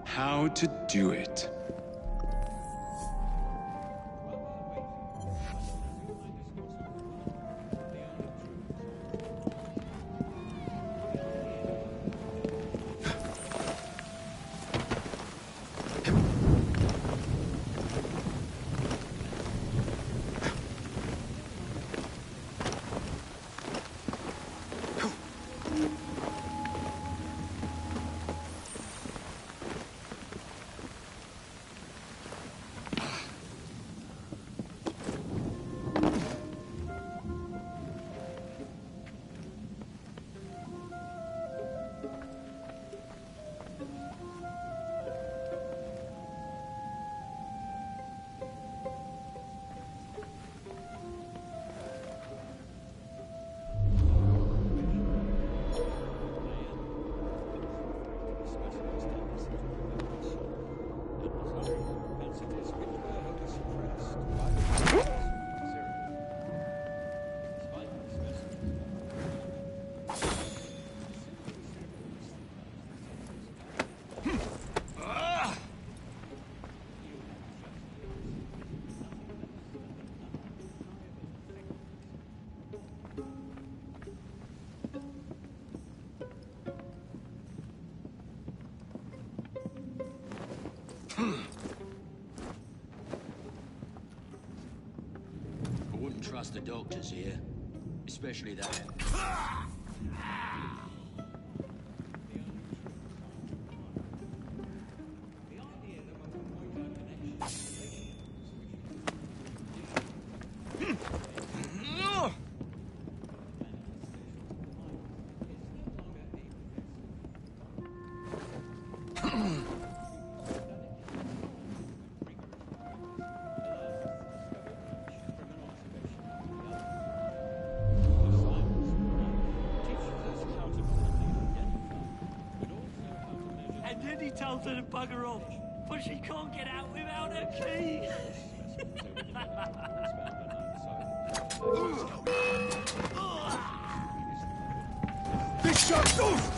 How to do it. I wouldn't trust the doctors here, especially that. He tells her to bugger off, but she can't get out without her key. This shot's off!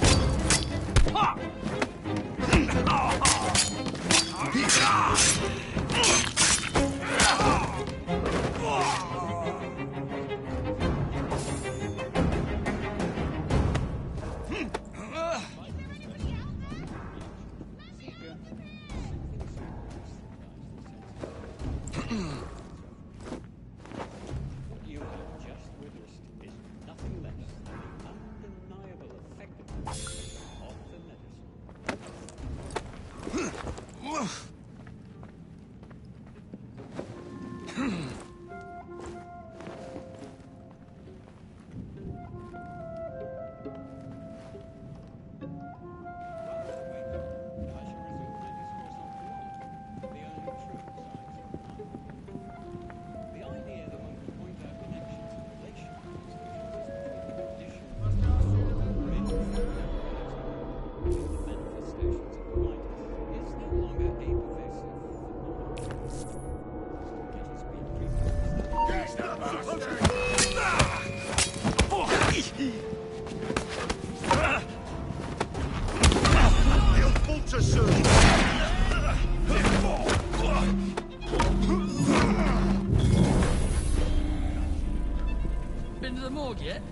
Been to the morgue yet?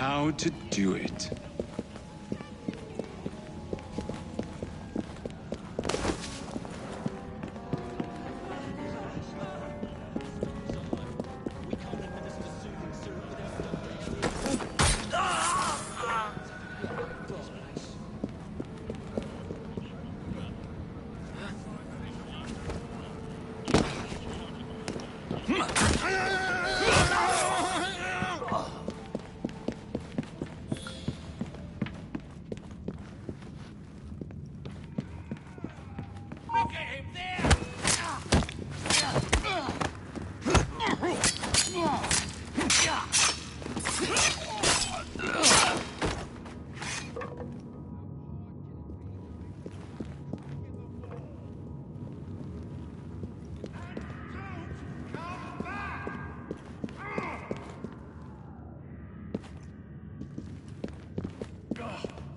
how to do it. Look at him there!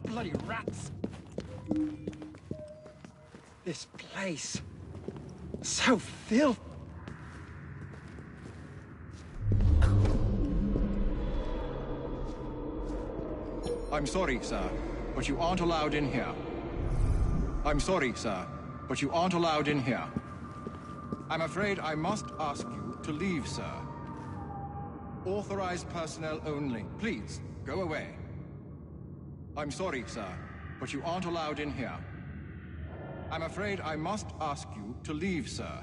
Bloody rats! This place... so filthy! I'm sorry, sir, but you aren't allowed in here. I'm sorry, sir, but you aren't allowed in here. I'm afraid I must ask you to leave, sir. Authorized personnel only. Please, go away. I'm sorry, sir, but you aren't allowed in here. I'm afraid I must ask you to leave, sir.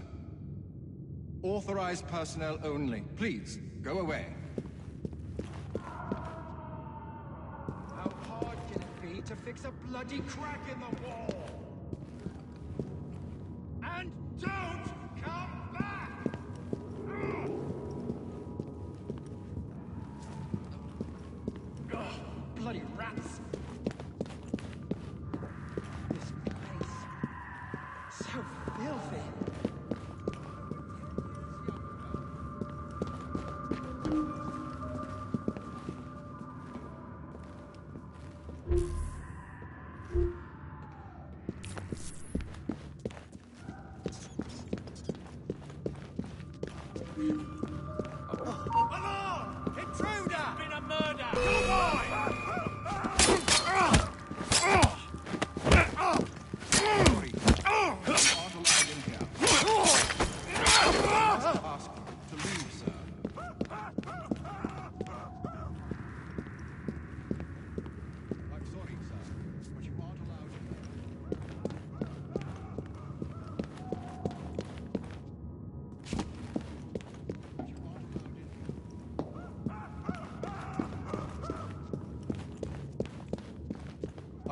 Authorized personnel only. Please, go away. How hard can it be to fix a bloody crack in the wall? And don't come back! Ugh, bloody rats! This place... so filthy! Alarm! Intruder! Been a murder! Sorry, you aren't allowed in here. I must ask you to leave, sir. I'm sorry, sir, but you aren't allowed in here. I'm sorry, sir, but you aren't allowed in here.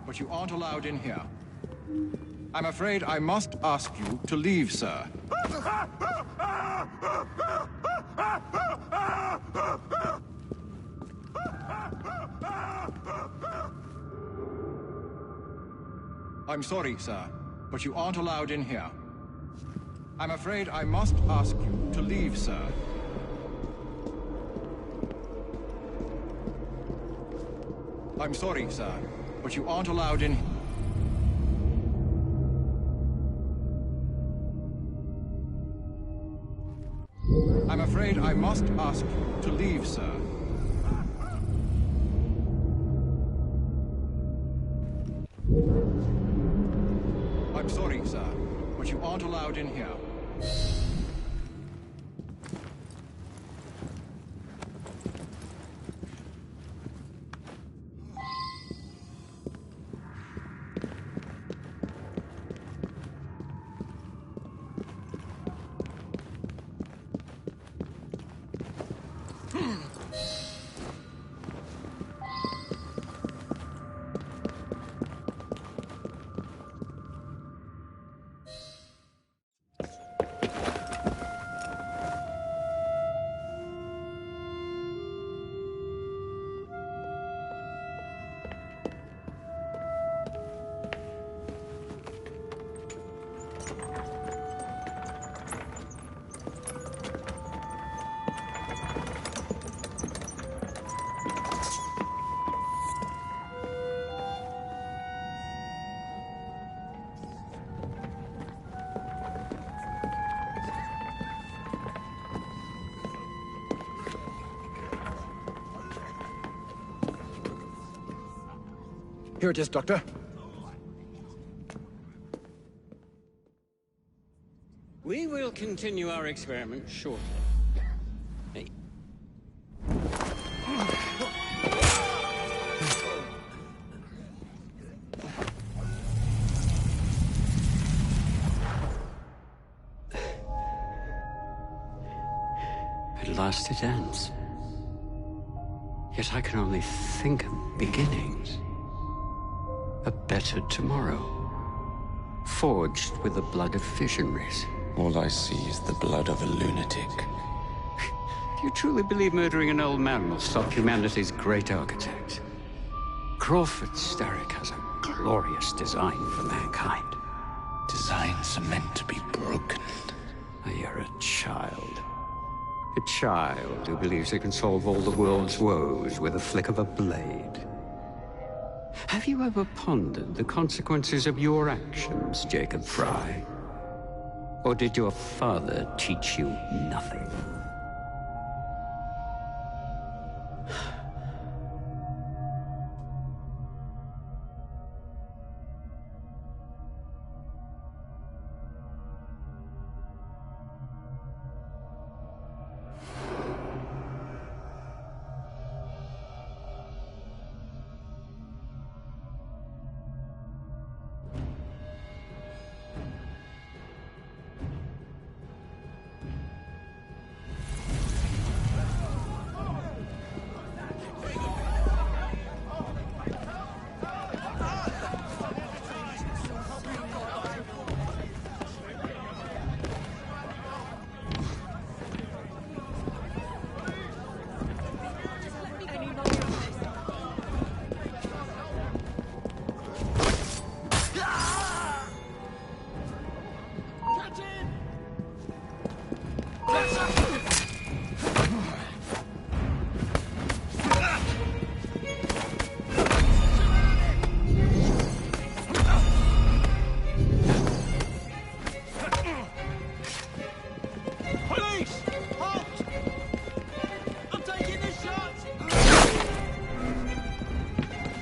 I'm afraid I must ask you to leave, sir. I'm sorry, sir, but you aren't allowed in here. I'm afraid I must ask you to leave, sir. I'm sorry, sir, but you aren't allowed in. I'm afraid I must ask you to leave, sir. I'm sorry, sir, but you aren't allowed in here. Here it is, Doctor. We will continue our experiment shortly. Hey. At last it ends. Yet I can only think of beginnings. A better tomorrow. Forged with the blood of visionaries. All I see is the blood of a lunatic. Do you truly believe murdering an old man will stop humanity's great architect? Crawford Starrick has a glorious design for mankind. Designs are meant to be broken. You're a child. A child who believes it can solve all the world's woes with a flick of a blade. Have you ever pondered the consequences of your actions, Jacob Fry? Or did your father teach you nothing?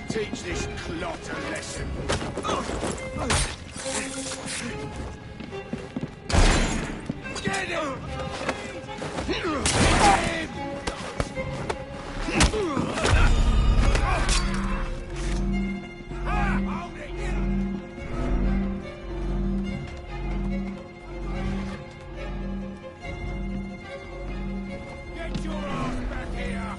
Teach this clot a lesson. Get him! Get your ass back here!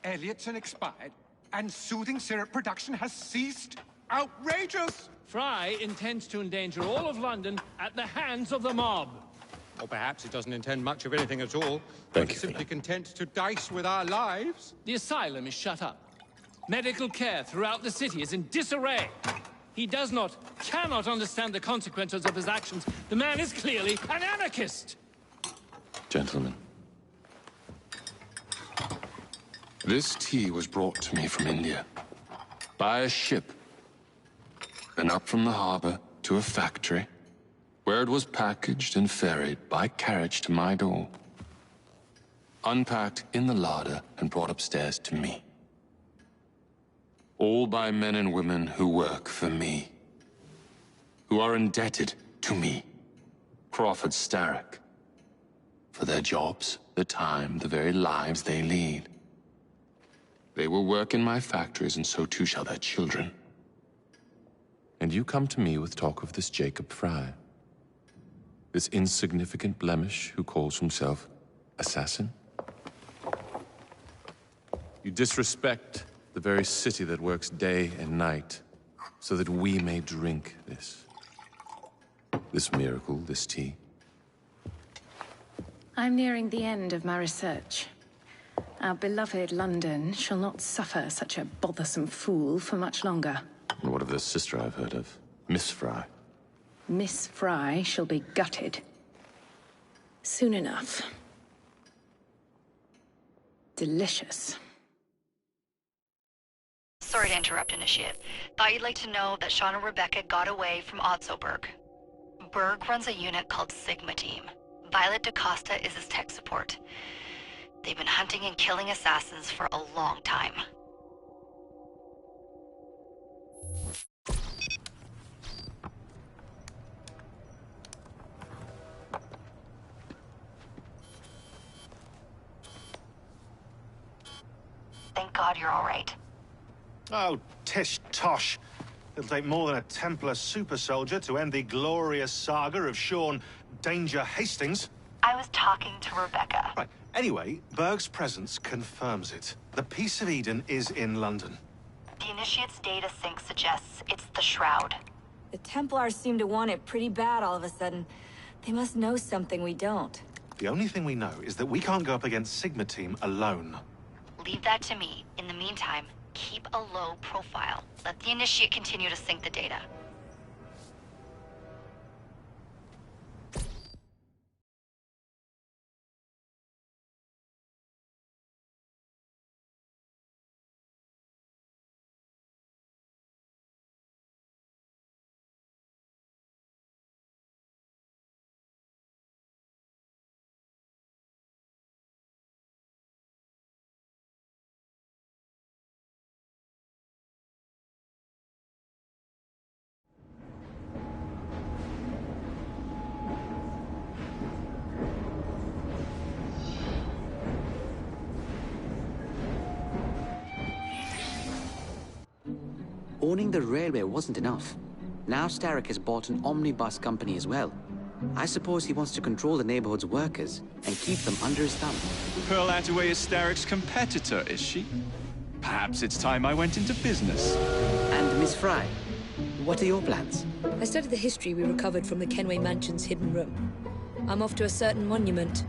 Elliotson expired, and soothing syrup production has ceased? Outrageous! Fry intends to endanger all of London at the hands of the mob. Or perhaps it doesn't intend much of anything at all. Thank but you is for simply that. content to dice with our lives. The asylum is shut up. Medical care throughout the city is in disarray. He cannot understand the consequences of his actions. The man is clearly an anarchist! Gentlemen. This tea was brought to me from India. By a ship. Then up from the harbor to a factory, where it was packaged and ferried by carriage to my door. unpacked in the larder and brought upstairs to me. All by men and women who work for me, who are indebted to me, Crawford Starrick, for their jobs, their time, the very lives they lead. They will work in my factories, and so too shall their children. And you come to me with talk of this Jacob Fry, this insignificant blemish who calls himself assassin? You disrespect the very city that works day and night so that we may drink this miracle, this tea. I'm nearing the end of my research. Our beloved London shall not suffer such a bothersome fool for much longer. And what of the sister I've heard of, Miss Fry? Miss Fry shall be gutted. Soon enough. Delicious. Sorry to interrupt, Initiate. Thought you'd like to know that Sean and Rebecca got away from Otzoberg. Berg runs a unit called Sigma Team. Violet DaCosta is his tech support. They've been hunting and killing assassins for a long time. Thank God you're all right. Oh, tish tosh. It'll take more than a Templar super soldier to end the glorious saga of Sean Danger Hastings. I was talking to Rebecca. Right. Anyway, Berg's presence confirms it. The Peace of Eden is in London. The Initiate's data sync suggests it's the Shroud. The Templars seem to want it pretty bad all of a sudden. They must know something we don't. The only thing we know is that we can't go up against Sigma Team alone. Leave that to me. In the meantime, keep a low profile. Let the Initiate continue to sync the data. Owning the railway wasn't enough. Now Starrick has bought an omnibus company as well. I suppose he wants to control the neighborhood's workers and keep them under his thumb. Pearl Attaway is Starrick's competitor, is she? Perhaps it's time I went into business. And Miss Fry, what are your plans? I studied the history we recovered from the Kenway Mansion's hidden room. I'm off to a certain monument.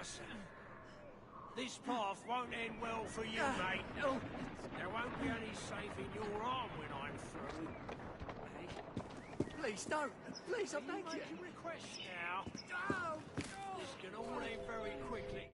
Listen. This path won't end well for you, mate. There won't be any saving your arm when I'm through. Please don't. Please, I beg you. Make a request now. This can all end very quickly.